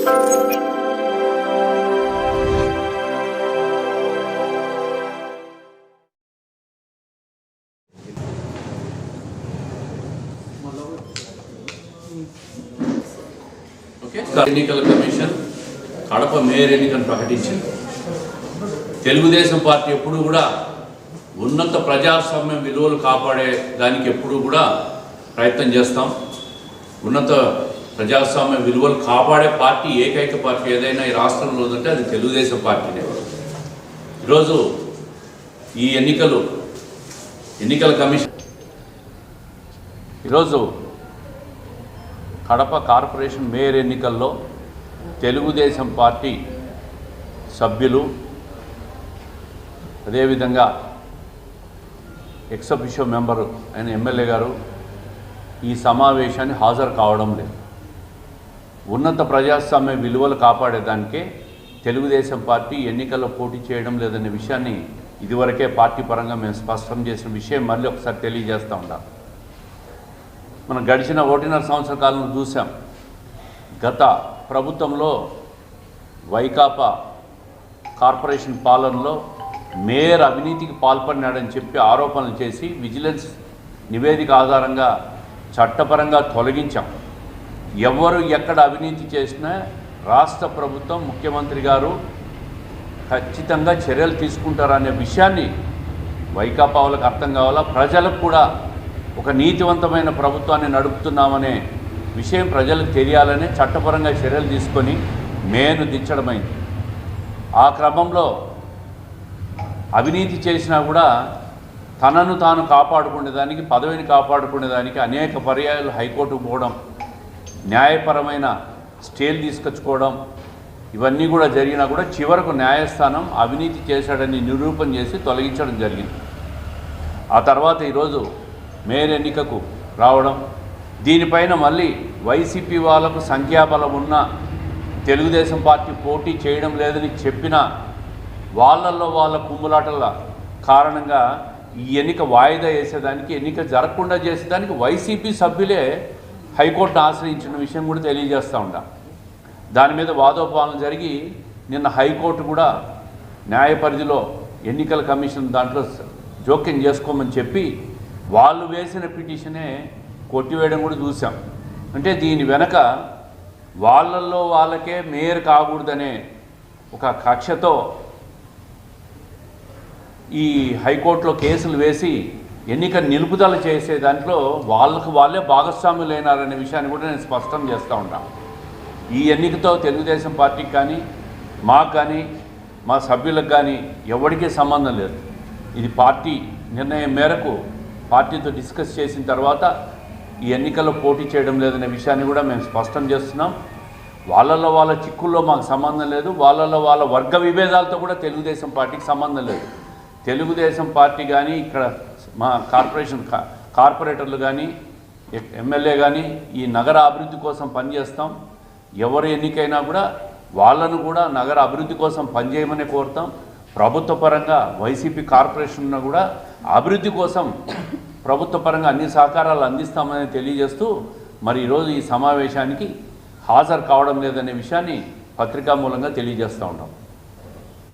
ఎన్నికల commission Kadapa mayor ఎన్నికను ప్రకటించింది. తెలుగుదేశం పార్టీ ఎప్పుడు కూడా ఉన్నత ప్రజాస్వామ్య విలువలు కాపాడే దానికి ఎప్పుడు కూడా ప్రయత్నం చేస్తాం. ఉన్నత ప్రజాస్వామ్య విలువలు కాపాడే పార్టీ ఏకైక పార్టీ ఏదైనా ఈ రాష్ట్రంలో ఉందంటే అది తెలుగుదేశం పార్టీనే. ఈరోజు ఈ ఎన్నికల కమిషన్ ఈరోజు కడప కార్పొరేషన్ మేయర్ ఎన్నికల్లో తెలుగుదేశం పార్టీ సభ్యులు అదేవిధంగా ఎక్స్ అఫిషియో మెంబరు అయిన ఎమ్మెల్యే గారు ఈ సమావేశాన్ని హాజరు కావడం లేదు. ఉన్నత ప్రజాస్వామ్య విలువలు కాపాడేదానికే తెలుగుదేశం పార్టీ ఎన్నికల్లో పోటీ చేయడం లేదనే విషయాన్ని ఇదివరకే పార్టీ పరంగా మేము స్పష్టం చేసిన విషయం మళ్ళీ ఒకసారి తెలియజేస్తూ ఉంటాం. మనం గడిచిన 1.5 సంవత్సర కాలంలో చూసాం. గత ప్రభుత్వంలో వైకాపా కార్పొరేషన్ పాలనలో మేయర్ అవినీతికి పాల్పడినాడని చెప్పి ఆరోపణలు చేసి విజిలెన్స్ నివేదిక ఆధారంగా చట్టపరంగా తొలగించాం. ఎవరు ఎక్కడ అవినీతి చేసినా రాష్ట్ర ప్రభుత్వం ముఖ్యమంత్రి గారు ఖచ్చితంగా చర్యలు తీసుకుంటారనే విషయాన్ని వైకాపా వాళ్ళకి అర్థం కావాలా, ప్రజలకు కూడా ఒక నీతివంతమైన ప్రభుత్వాన్ని నడుపుతున్నామనే విషయం ప్రజలకు తెలియాలని చట్టపరంగా చర్యలు తీసుకొని మేయర్ను దించడమైంది. ఆ క్రమంలో అవినీతి చేసినా కూడా తనను తాను కాపాడుకునేదానికి, పదవిని కాపాడుకునేదానికి అనేక పర్యాయాలు హైకోర్టుకు పోవడం, న్యాయపరమైన స్టేలు తీసుకొచ్చుకోవడం ఇవన్నీ కూడా జరిగినా కూడా చివరకు న్యాయస్థానం అవినీతి చేశాడని నిరూపణ చేసి తొలగించడం జరిగింది. ఆ తర్వాత ఈరోజు మేయర్ ఎన్నికకు రావడం, దీనిపైన మళ్ళీ వైసీపీ వాళ్ళకు సంఖ్యాబలం ఉన్న తెలుగుదేశం పార్టీ పోటీ చేయడం లేదని చెప్పిన వాళ్ళల్లో వాళ్ళ కుమ్ములాటల కారణంగా ఈ ఎన్నిక వాయిదా వేసేదానికి, ఎన్నిక జరగకుండా చేసేదానికి వైసీపీ సభ్యులే హైకోర్టును ఆశ్రయించిన విషయం కూడా తెలియజేస్తూ ఉంటాం. దాని మీద వాదోపవాదం జరిగి నిన్న హైకోర్టు కూడా న్యాయ పరిధిలో ఎన్నికల కమిషన్ దాంట్లో జోక్యం చేసుకోమని చెప్పి వాళ్ళు వేసిన పిటిషనే కొట్టివేయడం కూడా చూసాం. అంటే దీని వెనక వాళ్ళల్లో వాళ్ళకే మేయర్ కాకూడదనే ఒక కక్షతో ఈ హైకోర్టులో కేసులు వేసి ఎన్నిక నిలుపుదల చేసే దాంట్లో వాళ్ళే భాగస్వాములైనారనే విషయాన్ని కూడా నేను స్పష్టం చేస్తూ ఉంటాను. ఈ ఎన్నికతో తెలుగుదేశం పార్టీకి కానీ, మాకు కానీ, మా సభ్యులకు కానీ ఎవరికీ సంబంధం లేదు. ఇది పార్టీ నిర్ణయం మేరకు పార్టీతో డిస్కస్ చేసిన తర్వాత ఈ ఎన్నికల్లో పోటీ చేయడం లేదనే విషయాన్ని కూడా మేము స్పష్టం చేస్తున్నాం. వాళ్ళల్లో వాళ్ళ చిక్కుల్లో మాకు సంబంధం లేదు, వాళ్ళల్లో వాళ్ళ వర్గ విభేదాలతో కూడా తెలుగుదేశం పార్టీకి సంబంధం లేదు. తెలుగుదేశం పార్టీ కానీ, ఇక్కడ మా కార్పొరేటర్లు కానీ, ఎమ్మెల్యే కానీ ఈ నగర అభివృద్ధి కోసం పనిచేస్తాం. ఎవరు ఎన్నికైనా కూడా వాళ్ళను కూడా నగర అభివృద్ధి కోసం పనిచేయమని కోరుతాం. ప్రభుత్వ పరంగా వైసీపీ కార్పొరేషన్ కూడా అభివృద్ధి కోసం ప్రభుత్వ పరంగా అన్ని సహకారాలు అందిస్తామని తెలియజేస్తూ మరి ఈరోజు ఈ సమావేశానికి హాజరు కావడం లేదనే విషయాన్ని పత్రికా మూలంగా తెలియజేస్తూ ఉంటాం.